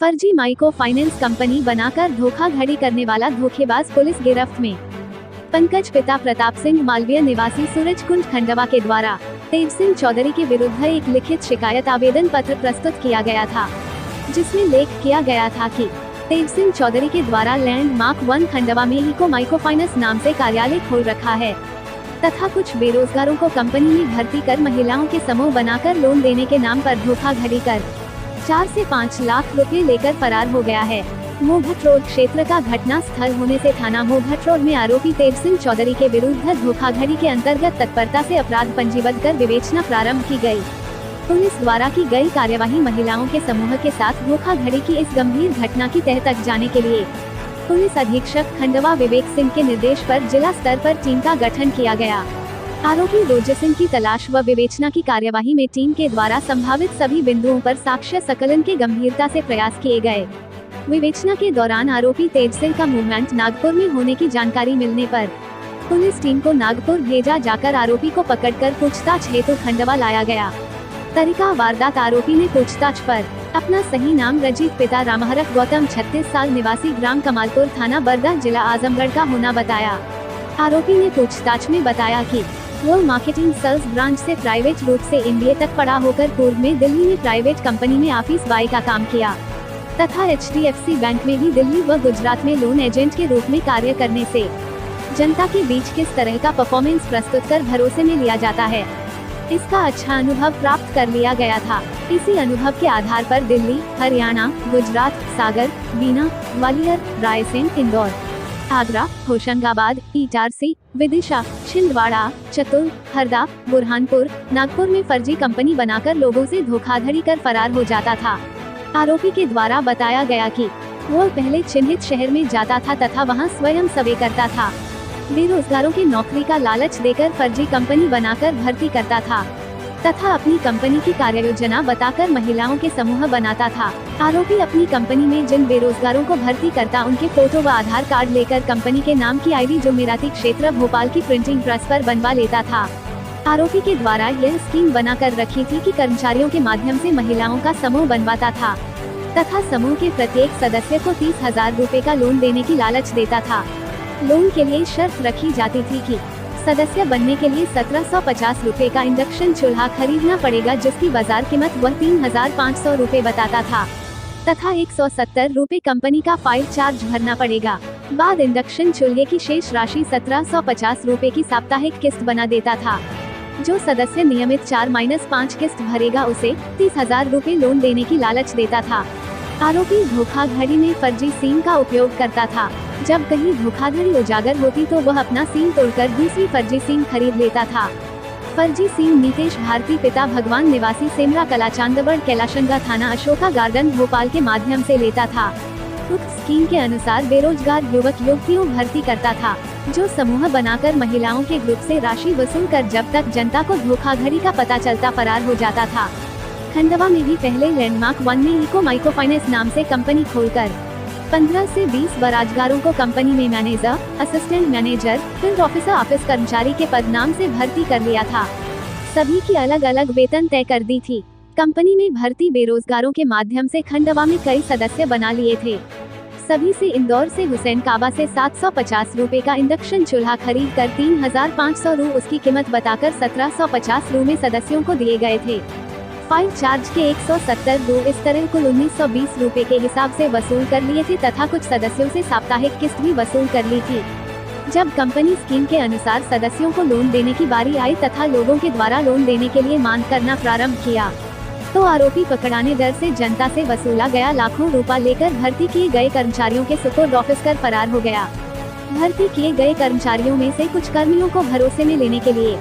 फर्जी micro finance company बनाकर धोखाधड़ी करने वाला धोखेबाज पुलिस गिरफ्त में। पंकज पिता प्रताप सिंह मालवीय निवासी सूरजकुंड खंडवा के द्वारा तेज सिंह चौधरी के विरुद्ध एक लिखित शिकायत आवेदन पत्र प्रस्तुत किया गया था, जिसमें लेख किया गया था कि तेज सिंह चौधरी के द्वारा लैंडमार्क 1 खंडवा में इको माइक्रो फाइनेंस नाम से कार्यालय खोल रखा है तथा कुछ बेरोजगारों को कंपनी में भर्ती कर महिलाओं के समूह बनाकर लोन देने के नाम पर धोखाधड़ी कर 4 से 5 लाख रुपए लेकर फरार हो गया है। मोघट रोड क्षेत्र का घटना स्थल होने से थाना मोघट रोड में आरोपी तेज सिंह चौधरी के विरुद्ध धोखाधड़ी के अंतर्गत तत्परता से अपराध पंजीबद्ध कर विवेचना प्रारंभ की गई। पुलिस द्वारा की गई कार्यवाही महिलाओं के समूह के साथ धोखाधड़ी की इस गंभीर घटना की तह तक जाने के लिए पुलिस अधीक्षक खंडवा विवेक सिंह के निर्देश पर जिला स्तर पर टीम का गठन किया गया। आरोपी रोज सिंह की तलाश व विवेचना की कार्यवाही में टीम के द्वारा संभावित सभी बिंदुओं पर साक्ष्य संकलन के गंभीरता से प्रयास किए गए। विवेचना के दौरान आरोपी तेज सिंह का मूवमेंट नागपुर में होने की जानकारी मिलने पर पुलिस टीम को नागपुर भेजा जाकर आरोपी को पकड़कर पूछताछ हेतु खंडवा लाया गया। तरीका वारदात आरोपी ने पूछताछ पर अपना सही नाम रजीत पिता रामहरख गौतम 36 साल निवासी ग्राम कमालपुर थाना बरदा जिला आजमगढ़ का होना बताया। आरोपी ने पूछताछ में बताया कि वो मार्केटिंग सेल्स ब्रांच से प्राइवेट रूप से MBA तक पढ़ा होकर पूर्व में दिल्ली में प्राइवेट कंपनी में ऑफिस बॉय का काम किया तथा HDFC बैंक में ही दिल्ली व गुजरात में लोन एजेंट के रूप में कार्य करने से जनता के बीच किस तरह का परफॉर्मेंस प्रस्तुत कर भरोसे में लिया जाता है, इसका अच्छा अनुभव प्राप्त कर लिया गया था। इसी अनुभव के आधार पर दिल्ली, हरियाणा, गुजरात, सागर, बीना, ग्वालियर, रायसेन, इंदौर, आगरा, होशंगाबाद, इटारसी, विदिशा, छिंदवाड़ा, चतुर, हरदा, बुरहानपुर, नागपुर में फर्जी कंपनी बनाकर लोगों से धोखाधड़ी कर फरार हो जाता था। आरोपी के द्वारा बताया गया कि वो पहले चिन्हित शहर में जाता था तथा वहां स्वयं सर्वे करता था। बेरोजगारों की नौकरी का लालच देकर फर्जी कंपनी बनाकर भर्ती करता था तथा अपनी कंपनी की कार्ययोजना बताकर महिलाओं के समूह बनाता था। आरोपी अपनी कंपनी में जिन बेरोजगारों को भर्ती करता उनके फोटो व आधार कार्ड लेकर कंपनी के नाम की ID जुमेराती क्षेत्र भोपाल की प्रिंटिंग प्रेस पर बनवा लेता था। आरोपी के द्वारा यह स्कीम बनाकर रखी थी कि कर्मचारियों के माध्यम से महिलाओं का समूह बनवाता था तथा समूह के प्रत्येक सदस्य को 30,000 रुपए का लोन देने की लालच देता था। लोन के लिए शर्त रखी जाती थी कि सदस्य बनने के लिए 1750 रुपए का इंडक्शन चूल्हा खरीदना पड़ेगा, जिसकी बाजार कीमत वह 3,500 रुपए बताता था तथा 170 रुपए कंपनी का फाइल चार्ज भरना पड़ेगा। बाद इंडक्शन चूल्हे की शेष राशि 1750 रुपए की साप्ताहिक किस्त बना देता था। जो सदस्य नियमित 4-5 किस्त भरेगा उसे 30,000 रुपए लोन देने की लालच देता था। आरोपी धोखाधड़ी में फर्जी सिम का उपयोग करता था। जब कहीं धोखाधड़ी उजागर होती तो वह अपना सिम तोड़कर दूसरी फर्जी सिम खरीद लेता था। फर्जी सिम नीतेश भारती पिता भगवान निवासी सेमरा कला चांदबड़ कैलाशंगा थाना अशोका गार्डन भोपाल के माध्यम से लेता था। उक्त स्कीम के अनुसार बेरोजगार युवक युवतियों भर्ती करता था, जो समूह बनाकर महिलाओं के ग्रुप से राशि वसूल कर जब तक जनता को धोखाधड़ी का पता चलता फरार हो जाता था। खंडवा में भी पहले लैंडमार्क 1 में इको माइक्रो फाइनेंस नाम से कंपनी खोलकर 15 से 20 बेरोजगारों को कंपनी में manager, assistant manager, field officer, office कर्मचारी के पद नाम से भर्ती कर लिया था। सभी की अलग अलग वेतन तय कर दी थी। कंपनी में भर्ती बेरोजगारों के माध्यम से खंडवा में कई सदस्य बना लिए थे। सभी से इंदौर से हुसैन काबा से 750 रुपए का इंडक्शन चूल्हा खरीद कर 3,500 रू उसकी कीमत बताकर 1750 रू में सदस्यों को दिए गए थे। फाइल चार्ज के 170 रू इस तरह कुल 1920 रुपए के हिसाब से वसूल कर लिए थे तथा कुछ सदस्यों से साप्ताहिक किस्त भी वसूल कर ली थी। जब कंपनी स्कीम के अनुसार सदस्यों को लोन देने की बारी आई तथा लोगों के द्वारा लोन देने के लिए मांग करना प्रारंभ किया तो आरोपी पकड़ाने दर से जनता से वसूला गया लाखों रुपए लेकर भर्ती किए गए कर्मचारियों के सुपुर्द ऑफिस कर फरार हो गया। भर्ती किए गए कर्मचारियों में से कुछ कर्मियों को भरोसे में लेने के लिए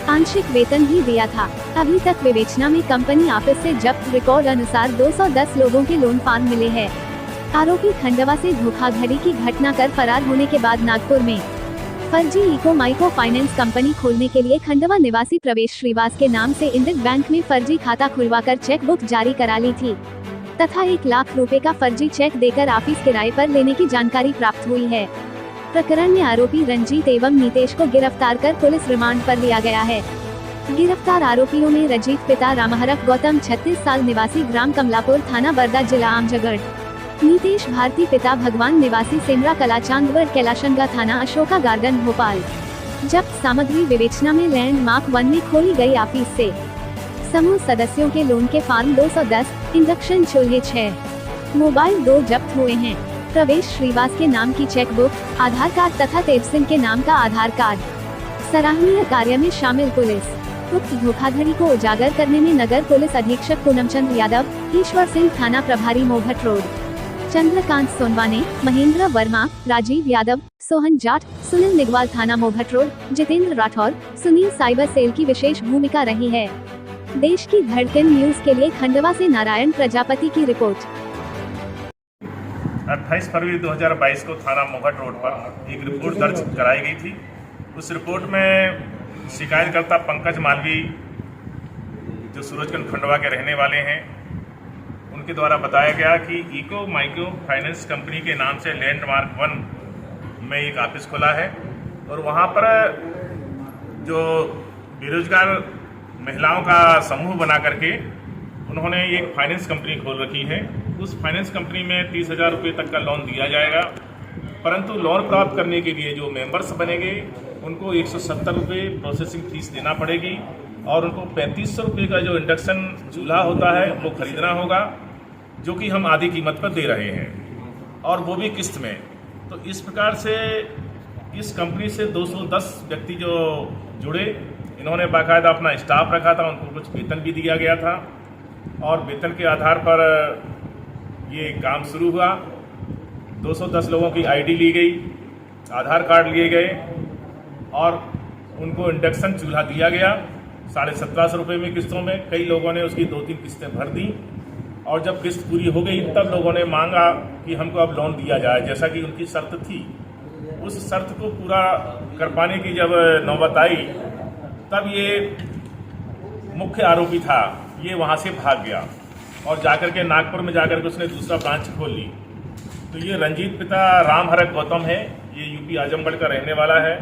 आंशिक वेतन भी दिया था। अभी तक विवेचना में कंपनी ऑफिस से जब्त रिकॉर्ड अनुसार 210 लोगों के लोन फॉर्म मिले हैं। आरोपी खंडवा से धोखाधड़ी की घटना कर फरार होने के बाद नागपुर में फर्जी इको माइक्रो फाइनेंस कंपनी खोलने के लिए खंडवा निवासी प्रवेश श्रीवास के नाम से इंडिक बैंक में फर्जी खाता खुलवाकर चेक बुक जारी करा ली थी तथा 1 लाख रुपए का फर्जी चेक देकर ऑफिस किराए पर लेने की जानकारी प्राप्त हुई है। प्रकरण में आरोपी रंजीत एवं नीतेश को गिरफ्तार कर पुलिस रिमांड पर लिया गया है। गिरफ्तार आरोपियों में रजीत पिता रामहरख गौतम 36 साल निवासी ग्राम कमलापुर थाना बरदा जिला आमजगढ़, नीतेश भारती पिता भगवान निवासी सेमरा कला चांदवर कैलाशनगा थाना अशोका गार्डन भोपाल। जब्त सामग्री विवेचना में लैंडमार्क 1 में खोली गई ऑफिस से। समूह सदस्यों के लोन के फॉर्म 210, इंडक्शन चूल्हे 6, मोबाइल 2 जब्त हुए हैं। प्रवेश श्रीवास के नाम की चेकबुक, आधार कार्ड तथा तेज सिंह के नाम का आधार कार्ड। सराहनीय कार्य में शामिल पुलिस। उक्त धोखाधड़ी को उजागर करने में नगर पुलिस अधीक्षक पूनमचंद यादव, ईश्वर सिंह थाना प्रभारी मोभट रोड, चंद्रकांत सोनवाने, महेंद्र वर्मा, राजीव यादव, सोहन जाट, सुनील निगवाल थाना Mobhat road, Jitendra Rathore, Sunil cyber cell की विशेष भूमिका रही है। देश की धड़कन न्यूज के लिए खंडवा से नारायण प्रजापति की रिपोर्ट। 28 फरवरी 2022 को थाना मोभट रोड पर एक रिपोर्ट दर्ज कराई गई थी। उस रिपोर्ट में शिकायतकर्ता पंकज मालवी, जो सूरजकुंड खंडवा के रहने वाले हैं, उनके द्वारा बताया गया कि इको माइक्रो फाइनेंस कंपनी के नाम से लैंडमार्क 1 में एक ऑफिस खुला है और वहाँ पर जो बेरोजगार महिलाओं का समूह बना करके उन्होंने एक फाइनेंस कंपनी खोल रखी है। उस फाइनेंस कंपनी में 30,000 रुपये तक का लोन दिया जाएगा, परंतु लोन प्राप्त करने के लिए जो मेंबर्स बनेंगे उनको 170 रुपये प्रोसेसिंग फीस देना पड़ेगी और उनको 3500 रुपये का जो इंडक्शन चूल्हा होता है वो खरीदना होगा, जो कि हम आधी कीमत पर दे रहे हैं और वो भी किस्त में। तो इस प्रकार से इस कंपनी से 210 व्यक्ति जो जुड़े, इन्होंने बाकायदा अपना स्टाफ रखा था, उनको कुछ वेतन भी दिया गया था और वेतन के आधार पर ये काम शुरू हुआ। 210 लोगों की आईडी ली गई, आधार कार्ड लिए गए और उनको इंडक्शन चूल्हा दिया गया 1750 रुपये में किस्तों में। कई लोगों ने उसकी 2-3 किस्तें भर दी और जब किस्त पूरी हो गई तब लोगों ने मांगा कि हमको अब लोन दिया जाए, जैसा कि उनकी शर्त थी। उस शर्त को पूरा कर पाने की जब नौबत आई तब ये मुख्य आरोपी था, ये वहाँ से भाग गया और जाकर के नागपुर में जाकर के उसने दूसरा ब्रांच खोल ली। तो ये रंजीत पिता राम हरक गौतम है, ये यूपी आजमगढ़ का रहने वाला है,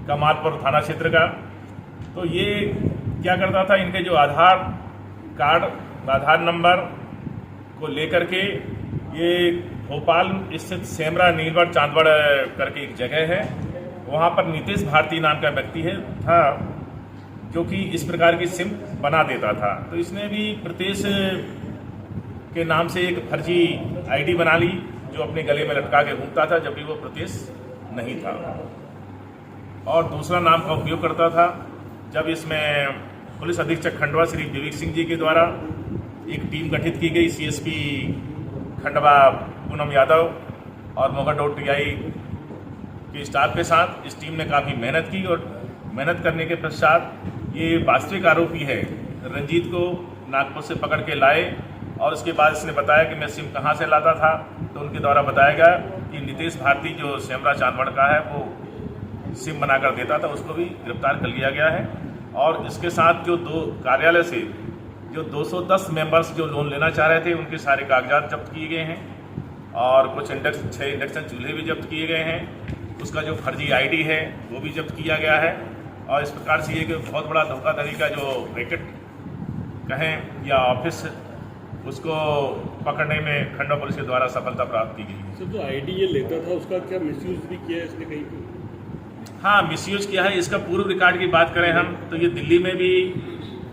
कमालपुर थाना क्षेत्र का। तो ये क्या करता था, इनके जो आधार कार्ड, आधार नंबर को लेकर के ये भोपाल स्थित सेमरा नीलवड़ चांदवड़ करके एक जगह है, वहाँ पर नीतेश भारती नाम का व्यक्ति था जो कि इस प्रकार की सिम बना देता था। तो इसने भी प्रतेश के नाम से एक फर्जी आईडी बना ली जो अपने गले में लटका के घूमता था, जबकि वो प्रतेश नहीं था और दूसरा नाम का उपयोग करता था। जब इसमें पुलिस अधीक्षक खंडवा श्री विवेक सिंह जी के द्वारा एक टीम गठित की गई, सीएसपी खंडवा पूनम यादव और मोगा डॉट टीआई के स्टाफ के साथ, इस टीम ने काफ़ी मेहनत की और मेहनत करने के पश्चात ये वास्तविक आरोपी है रंजीत को नागपुर से पकड़ के लाए और उसके बाद इसने बताया कि मैं सिम कहाँ से लाता था। तो उनके द्वारा बताया गया कि नीतेश भारती जो सेमरा चांदवड़ का है वो सिम बनाकर देता था, उसको भी गिरफ्तार कर लिया गया है। और इसके साथ जो दो कार्यालय से जो 210 मेंबर्स जो लोन लेना चाह रहे थे उनके सारे कागजात जब्त किए गए हैं और कुछ 6 इंडक्शन चूल्हे भी जब्त किए गए हैं। उसका जो फर्जी आईडी है वो भी जब्त किया गया है और इस प्रकार से ये बहुत बड़ा धोखाधड़ी का जो रैकेट कहें या ऑफिस, उसको पकड़ने में खंडवा पुलिस के द्वारा सफलता प्राप्त की गई। सर, जो आईडी ये लेता था उसका क्या मिसयूज भी किया है इसने कहीं? हाँ, मिसयूज किया है। इसका पूर्व रिकॉर्ड की बात करें हम तो ये दिल्ली में भी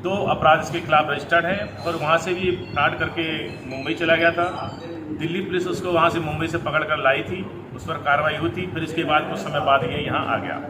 2 अपराध इसके खिलाफ रजिस्टर्ड है और वहाँ से भी फ्रॉड करके मुंबई चला गया था। दिल्ली पुलिस उसको वहाँ से मुंबई से पकड़ कर लाई थी, उस पर कार्रवाई हुई थी, फिर इसके बाद कुछ समय बाद ये यहाँ आ गया।